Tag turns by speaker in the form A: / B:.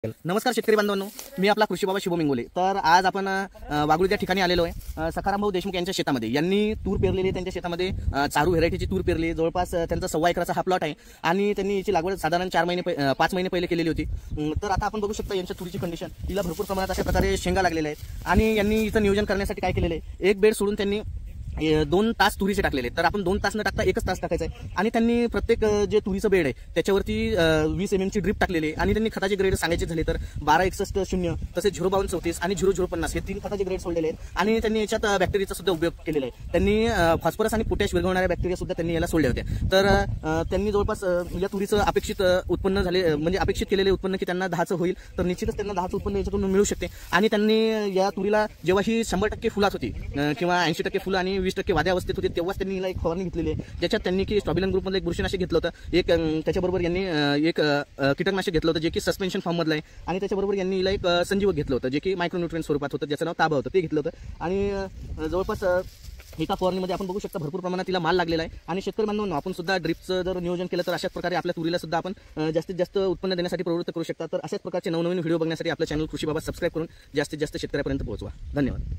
A: नमस्कार शेतकरी बांधवांनो, मी आपला कृषी बाबा शुभम इंगोले। तर आज आपण वागळूच्या ठिकाणी आलेलो आहे। सखाराम भाऊ देशमुख यांच्या शेतामध्ये यांनी तूर पेरलेली आहे। त्यांच्या शेतामध्ये चारू व्हेरायटीची तूर पेरली, जवळपास त्यांचा 1.25 एकराचा हा प्लॉट आहे आणि त्यांनी याची लागवड साधारण 5 महिने पहिले केलेली होती। तर आता आपण बघू शकता यांच्या तुरीची कंडिशन, तिला भरपूर प्रमाणात अशा प्रकारे शेंगा लागलेल्या आहेत आणि यांनी इथं नियोजन करण्यासाठी काय केलेले आहे, एक बेड सोडून त्यांनी 2 तास तुरीचे टाकलेले। तर आपण 2 तास न टाकता 1 तास टाकायचा आहे आणि त्यांनी प्रत्येक जे तुरीचं बेड आहे त्याच्यावरती 20 mm ची ड्रिप टाकलेली आणि त्यांनी खताचे ग्रेड सांगायचे झाले तर 1261 तसेच 05234 आणि 0050 हे 3 खताचे ग्रेड सोडलेले आहेत आणि त्यांनी याच्यात बॅक्टेरियाचा सुद्धा उपयोग केलेला आहे। त्यांनी फॉस्फरस आणि पोटॅश विरघळणाऱ्या बॅक्टेरिया सुद्धा त्यांनी याला सोडल्या होत्या। तर त्यांनी जवळपास या तुरीचं अपेक्षित उत्पन्न झाले, म्हणजे अपेक्षित केलेले उत्पन्न की त्यांना 10चं होईल, तर निश्चितच त्यांना 10चं उत्पन्न याच्यातून मिळू शकते। आणि त्यांनी या तुरीला जेव्हा ही 100% फुलात होती किंवा 80% फुलं आणि 20% वाद्या अवस्थेत होते, तेव्हाच त्यांनी हिला एक फवारणी घेतलेली आहे, ज्याच्यात त्यांनी की स्टॉबिलन ग्रुपमधलं एक बुरशीनाशक घेतलं होतं, एक त्याच्याबरोबर यांनी एक कीटकनाशक घेतलं होतं जे की सस्पेन्शन फॉर्म मधलं आहे आणि त्याच्याबरोबर यांनी हिला एक संजीवक घेतलं होतं जे की मायक्रोन्यूट्रिएंट स्वरूपात होतं, ज्याचं नाव ताबा होतं, ते घेतलं होतं। आणि जवळपास एका फवारणीमध्ये आपण बघू शकता भरपूर प्रमाणात तिला माल लागलेला आहे। आणि शेतकरी बांधवांनो, आपण सुद्धा ड्रिपचं जर नियोजन केलं तर अशाच प्रकारे आपल्या तुरीला सुद्धा आपण जास्तीत जास्त उत्पन्न देण्यासाठी प्रवृत्त करू शकता। तर अशाच प्रकारचे नवनवीन व्हिडिओ बघण्यासाठी आपलं चॅनल कृषी बाबा सबस्क्राइब करून जास्तीत जास्त शेतकऱ्यापर्यंत पोहोचवा। धन्यवाद।